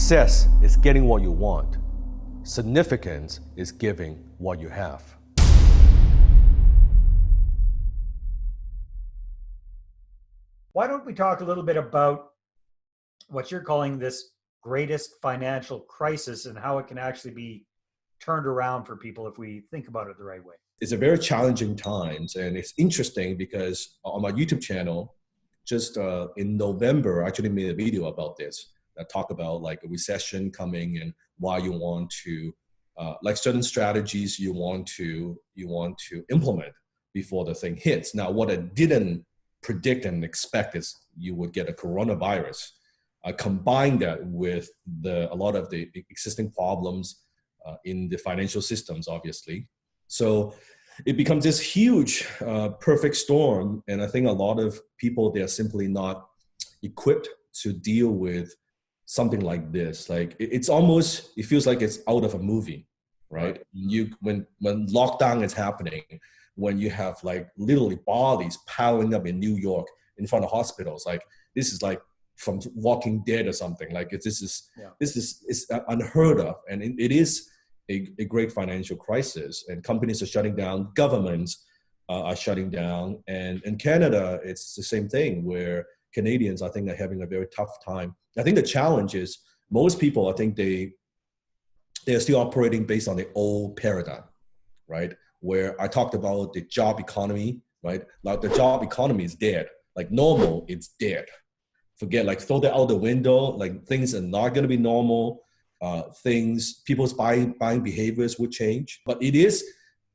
Success is getting what you want. Significance is giving what you have. Why don't we talk a little bit about what you're calling this greatest financial crisis and how it can actually be turned around for people if we think about it the right way? It's a very challenging times, and it's interesting because on my YouTube channel, just in November, I actually made a video about this that talk about like a recession coming and why you want to like certain strategies you want to implement before the thing hits. Now, what I didn't predict and expect is you would get a coronavirus. Combine that with a lot of the existing problems in the financial systems, obviously. So it becomes this huge perfect storm. And I think a lot of people, they are simply not equipped to deal with something like this. Like it feels like it's out of a movie, right? When lockdown is happening, when you have like literally bodies piling up in New York in front of hospitals, like this is like from Walking Dead or something. Like this is unheard of, and it is a great financial crisis. And companies are shutting down, governments are shutting down, and in Canada it's the same thing where Canadians, I think, are having a very tough time. I think the challenge is most people, I think they're still operating based on the old paradigm, right? Where I talked about the job economy, right? Like the job economy is dead. Like normal, it's dead. Forget, like throw that out the window. Like things are not going to be normal. People's buying behaviors would change. But it is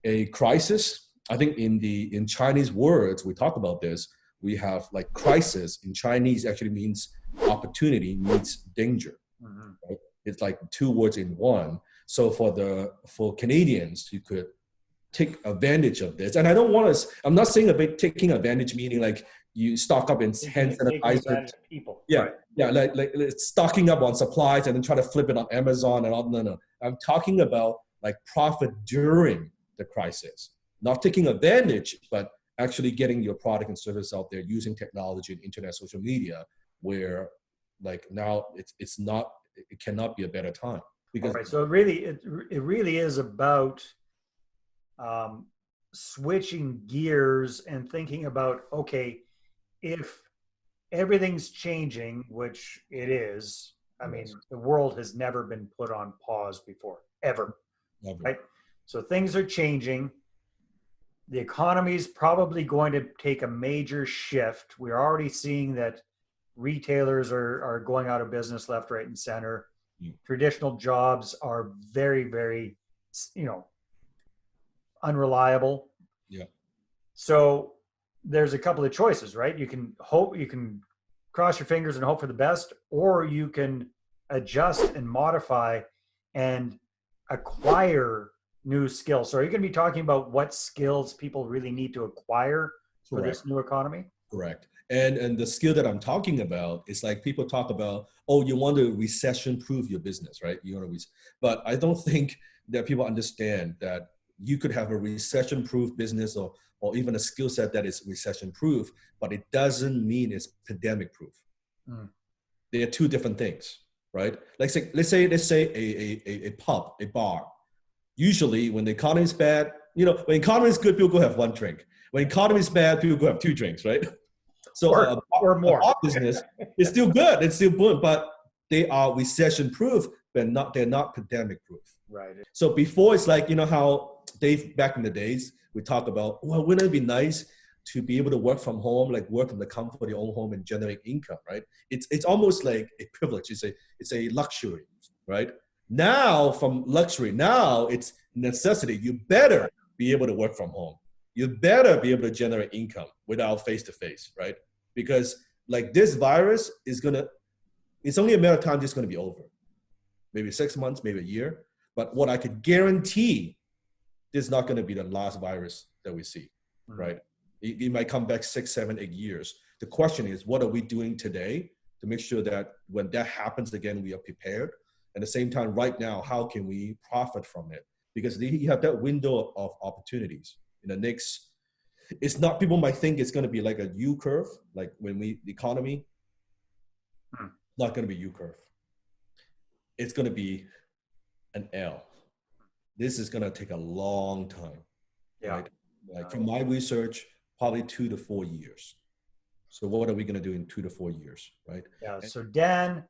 a crisis. I think in Chinese words, we talk about this. We have like crisis in Chinese actually means opportunity meets danger. Mm-hmm. Right? It's like two words in one. So for Canadians, you could take advantage of this. And I'm not saying about taking advantage, meaning like you stock up in hand sanitizer. People. Yeah, right. Yeah, like stocking up on supplies and then try to flip it on Amazon and all. No. I'm talking about like profit during the crisis, not taking advantage, but actually getting your product and service out there using technology and internet, social media, where like now it cannot be a better time. Because right. So it really is about switching gears and thinking about, okay, if everything's changing, which it is, I mean, the world has never been put on pause before, ever. Right? So things are changing. The economy is probably going to take a major shift. We're already seeing that retailers are going out of business left, right, and center. Yeah. Traditional jobs are very, very, unreliable. Yeah. So there's a couple of choices, right? You can cross your fingers and hope for the best, or you can adjust and modify and acquire new skills. So are you going to be talking about what skills people really need to acquire for this new economy? Correct. And the skill that I'm talking about is like people talk about, oh, you want to recession-proof your business, right? But I don't think that people understand that you could have a recession-proof business or even a skill set that is recession-proof, but it doesn't mean it's pandemic-proof. Mm. They are two different things, right? Let's say a pub, a bar. Usually when the economy is bad, when the economy is good, people go have one drink. When the economy is bad, people go have two drinks, right? So or more. A bar business is still good, it's still good, but they are recession-proof, but they're not pandemic-proof. Right. So before, it's like, how Dave, back in the days, we talk about, well, wouldn't it be nice to be able to work from home, like work in the comfort of your own home and generate income, right? It's almost like a privilege. It's a luxury, right? Now from luxury, now it's necessity. You better be able to work from home. You better be able to generate income without face-to-face, right? Because like this virus it's only a matter of time it's going to be over. Maybe 6 months, maybe a year. But what I could guarantee, this is not going to be the last virus that we see, right? It might come back 6, 7, 8 years. The question is, what are we doing today to make sure that when that happens again, we are prepared? At the same time, right now, how can we profit from it? Because you have that window of opportunities in the next. It's not, people might think it's going to be like a U curve, like the economy, not going to be U curve. it's going to be an L. This is going to take a long time, Yeah. right? Like from my research, probably 2 to 4 years. So what are we going to do in 2 to 4 years, right? Yeah. So Dan,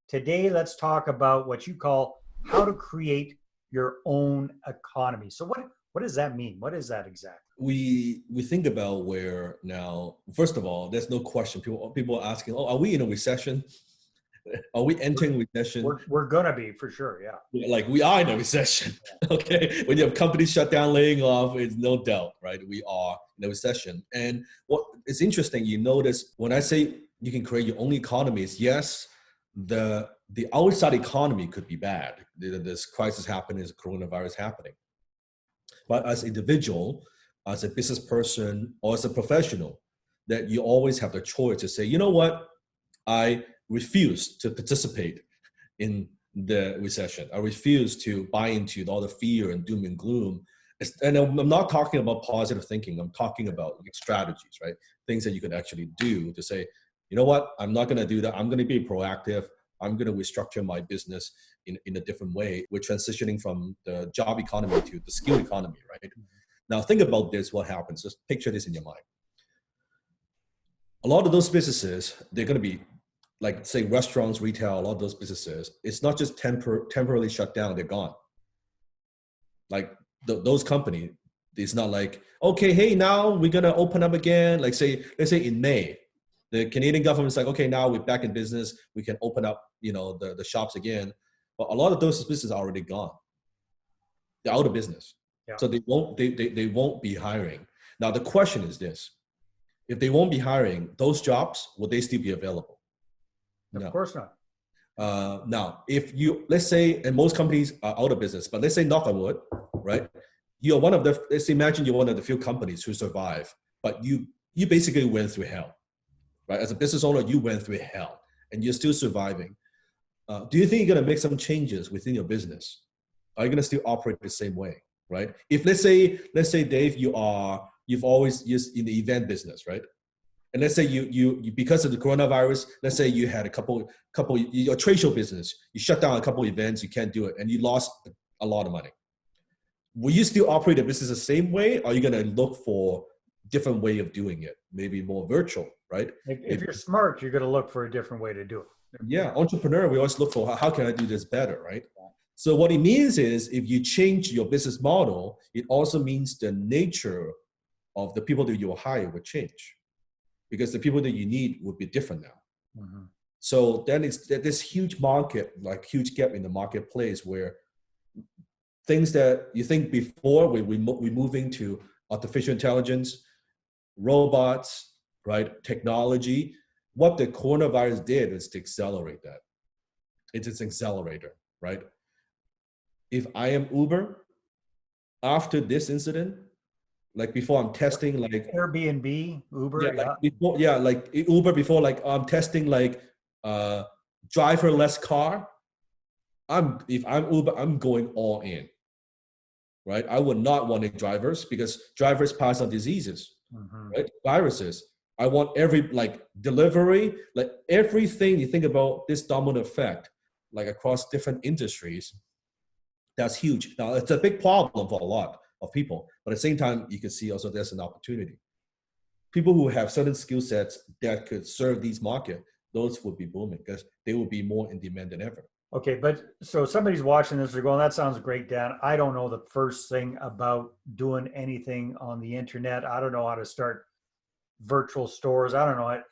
today let's talk about what you call how to create your own economy. So what does that mean? What is that exactly? We think about where now. First of all, there's no question. People are asking, "Oh, are we in a recession? Are we entering recession?" We're gonna be for sure. Yeah. Yeah, like we are in a recession. Okay, when you have companies shut down, laying off, it's no doubt, right? We are in a recession. And what is interesting, you notice when I say you can create your own economies, yes, the outside economy could be bad. This crisis happening, this coronavirus happening. But as an individual, as a business person, or as a professional, that you always have the choice to say, you know what, I refuse to participate in the recession. I refuse to buy into all the fear and doom and gloom. And I'm not talking about positive thinking. I'm talking about strategies, right? Things that you can actually do to say, you know what, I'm not going to do that. I'm going to be proactive. I'm going to restructure my business in a different way. We're transitioning from the job economy to the skill economy, right? Now, think about this, what happens. Just picture this in your mind. A lot of those businesses, they're going to be like, say, restaurants, retail, a lot of those businesses, it's not just temporarily shut down, they're gone. Like those companies, it's not like, okay, hey, now we're going to open up again. Like let's say in May, the Canadian government's like, okay, now we're back in business. We can open up, the shops again. But a lot of those businesses are already gone. They're out of business. Yeah. So they won't be hiring. Now, the question is this. If they won't be hiring, those jobs, will they still be available? Of No. course not. Now, if you, let's say, and most companies are out of business, but let's say knock on wood, right? You're one of the, let's imagine you're one of the few companies who survive, but you basically went through hell, right? As a business owner, you went through hell and you're still surviving. Do you think you're going to make some changes within your business? Are you going to still operate the same way, right? If let's say Dave, you've always used in the event business, right? And let's say you because of the coronavirus, let's say you had a couple your trade show business, you shut down a couple events, you can't do it, and you lost a lot of money. Will you still operate the business the same way? Or are you going to look for different way of doing it? Maybe more virtual, right? If you're smart, you're going to look for a different way to do it. Yeah, entrepreneur, we always look for how can I do this better, right? So what it means is if you change your business model, it also means the nature of the people that you will hire will change, because the people that you need would be different now. Mm-hmm. So then it's this huge market, like huge gap in the marketplace where things that you think before we moving to artificial intelligence, robots, right, technology. What the coronavirus did is to accelerate that. It's an accelerator, right? If I am Uber, after this incident, like before I'm testing like Airbnb, Uber, like Uber before, like I'm testing like driverless car. If I'm Uber, I'm going all in, right? I would not want drivers because drivers pass on diseases, right? Viruses. I want every like delivery, like everything you think about this domino effect, like across different industries. That's huge. Now it's a big problem for a lot of people, but at the same time, you can see also there's an opportunity. People who have certain skill sets that could serve these markets, those would be booming because they will be more in demand than ever. Okay, but so somebody's watching this, they're going, that sounds great, Dan. I don't know the first thing about doing anything on the internet. I don't know how to start virtual stores. I don't know it.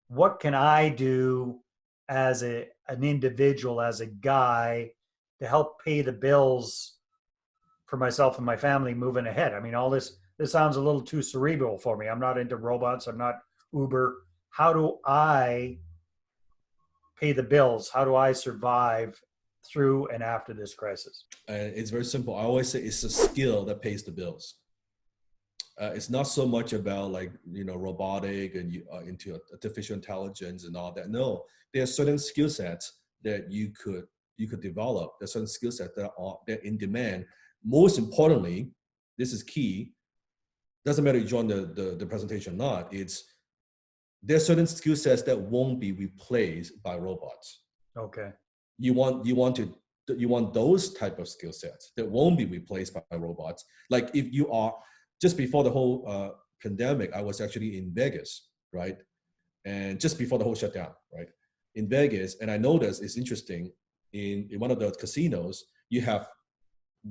What can I do as an individual, as a guy, to help pay the bills for myself and my family moving ahead? I mean, all this sounds a little too cerebral for me. I'm not into robots. I'm not Uber. How do I pay the bills? How do I survive through and after this crisis? It's very simple. I always say it's a skill that pays the bills. It's not so much about like, robotic and into artificial intelligence and all that. No, there are certain skill sets that you could develop. There's certain skill sets that in demand. Most importantly, this is key. Doesn't matter if you join the presentation or not. There's certain skill sets that won't be replaced by robots. Okay. You want to you want those type of skill sets that won't be replaced by robots. Like if you are, just before the whole pandemic, I was actually in Vegas, right? And just before the whole shutdown, right? In Vegas, and I noticed it's interesting, in one of the casinos, you have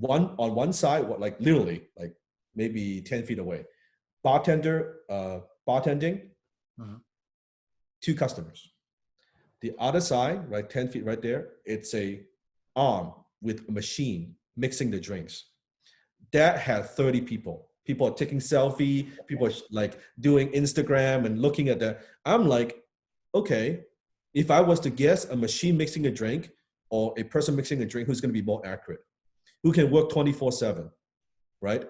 on one side, what, like literally like maybe 10 feet away, bartender bartending, Mhm. 2 customers. The other side, right, 10 feet right there, it's a arm with a machine mixing the drinks. That had 30 people. People are taking selfie, people are like doing Instagram and looking at the, I'm like, okay, if I was to guess a machine mixing a drink or a person mixing a drink, who's going to be more accurate? Who can work 24/7, right?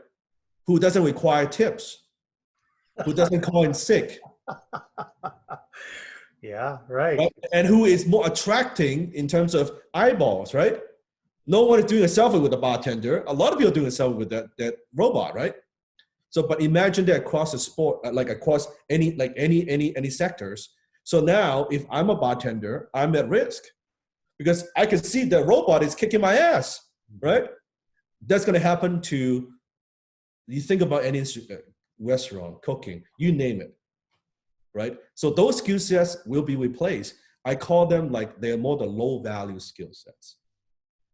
Who doesn't require tips? Who doesn't call in sick? Yeah, right. Right? And who is more attracting in terms of eyeballs, right? No one is doing a selfie with a bartender. A lot of people are doing a selfie with that robot, right? So, but imagine that across the sport, like across any sectors. So now, if I'm a bartender, I'm at risk because I can see the robot is kicking my ass, right? That's going to happen to, you think about any restaurant, cooking, you name it, right? So those skill sets will be replaced. I call them like they're more the low value skill sets,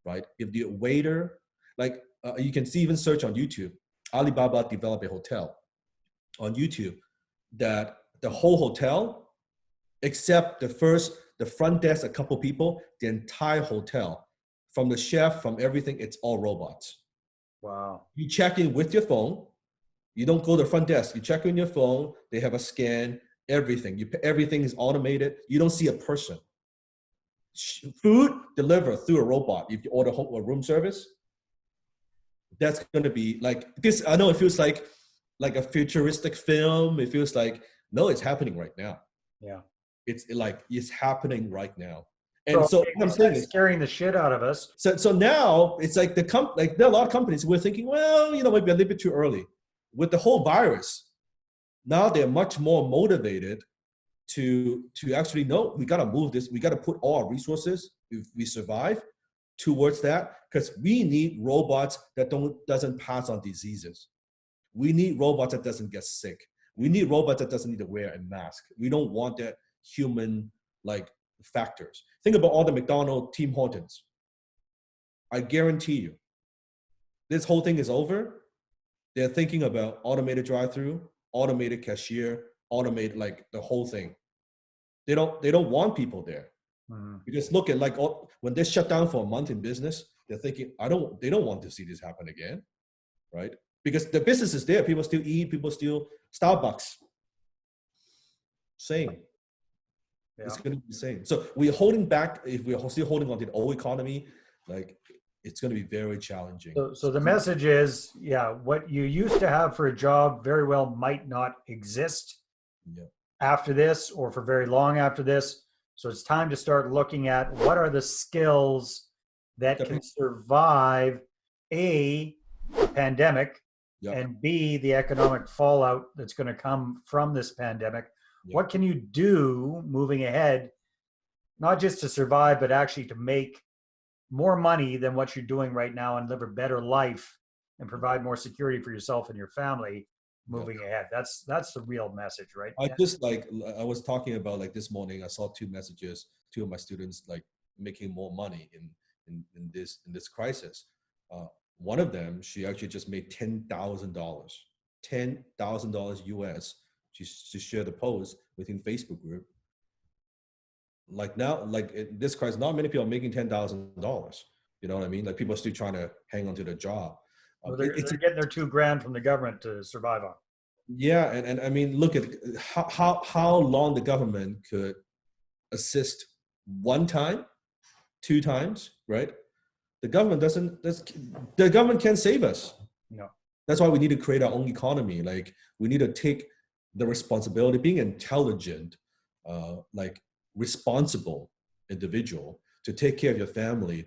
right? If the waiter, like you can see, even search on YouTube, Alibaba developed a hotel on YouTube that the whole hotel, except the front desk, a couple people, the entire hotel, from the chef, from everything, it's all robots. Wow. You check in with your phone. You don't go to the front desk. You check in your phone. They have a scan. Everything. Everything is automated. You don't see a person. Food delivered through a robot. If you order home or room service, that's going to be like this. I know it feels like a futuristic film. It feels like, no, it's happening right now. Yeah. It's like it's happening right now. And So so what I'm saying that's is, scaring the shit out of us. so now it's like like there are a lot of companies who are thinking, well, maybe a little bit too early with the whole virus. Now they're much more motivated to actually know we got to move this. We got to put all our resources, if we survive, towards that, because we need robots that doesn't pass on diseases. We need robots that doesn't get sick. We need robots that doesn't need to wear a mask. We don't want that human like factors. Think about all the McDonald's, Tim Hortons. I guarantee you, this whole thing is over. They're thinking about automated drive-through, automated cashier, automated like the whole thing. They don't want people there. Mm-hmm. Because look at like when they shut down for a month in business, they're thinking, they don't want to see this happen again, right? Because the business is there, people still eat, people still Starbucks. Same. Yeah. It's going to be the same. So we're holding back. If we're still holding on to the old economy, like it's going to be very challenging. So the message is, yeah, what you used to have for a job very well might not exist after this or for very long after this. So it's time to start looking at what are the skills that can survive a pandemic and B, the economic fallout that's going to come from this pandemic. What can you do moving ahead, not just to survive, but actually to make more money than what you're doing right now and live a better life and provide more security for yourself and your family moving ahead? That's the real message, right? I was talking about like this morning, I saw 2 messages, 2 of my students like making more money in this crisis. One of them, she actually just made $10,000 US. She shared a post within Facebook group. Like now, like in this crisis, not many people are making $10,000. You know what I mean? Like people are still trying to hang on to their job. Well, they're getting their $2,000 from the government to survive on. Yeah, and I mean, look at how long the government could assist 1 time, 2 times, right? The government the government can't save us. No. That's why we need to create our own economy. Like we need to take the responsibility, being intelligent, like responsible individual to take care of your family.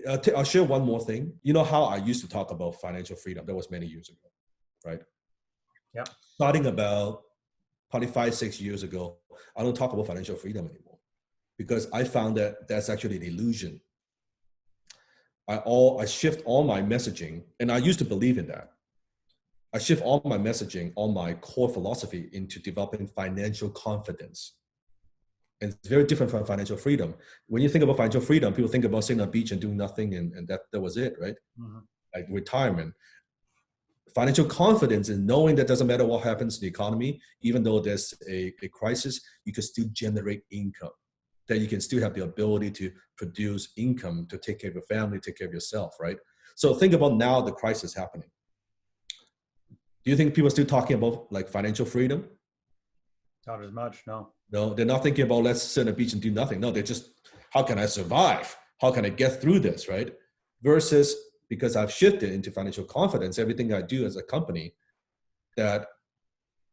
I'll share one more thing. You know how I used to talk about financial freedom? That was many years ago, right? Yeah. Starting about probably 5-6 years ago, I don't talk about financial freedom anymore because I found that that's actually an illusion. I shift all my messaging, and I used to believe in that. I shift all my messaging, all my core philosophy into developing financial confidence. And it's very different from financial freedom. When you think about financial freedom, people think about sitting on a beach and doing nothing, and that was it, right? Mm-hmm. Like retirement. Financial confidence is knowing that doesn't matter what happens to the economy, even though there's a crisis, you can still generate income, that you can still have the ability to produce income to take care of your family, take care of yourself, right? So think about now the crisis happening. Do you think people are still talking about like financial freedom? Not as much, no. No, they're not thinking about let's sit on a beach and do nothing. No, they're just, how can I survive? How can I get through this, right? Versus because I've shifted into financial confidence, everything I do as a company, that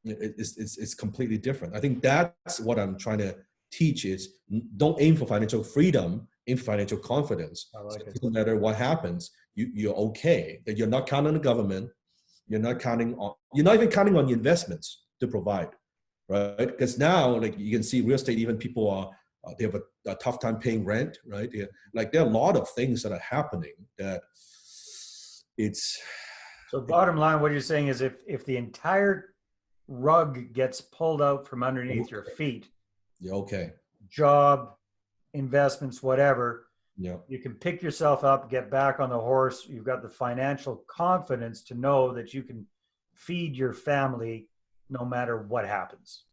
it's completely different. I think that's what I'm trying to teach is don't aim for financial freedom, aim for financial confidence. I like So it. it doesn't matter what happens, you're okay, that you're not counting on the government, you're not even counting on the investments to provide, right? Because now, like you can see real estate, even people are, they have a tough time paying rent, right? Like there are a lot of things that are happening that it's. So bottom line, what you're saying is if the entire rug gets pulled out from underneath your feet, Yeah, okay. job, investments, whatever, Yeah. you can pick yourself up, get back on the horse. You've got the financial confidence to know that you can feed your family no matter what happens.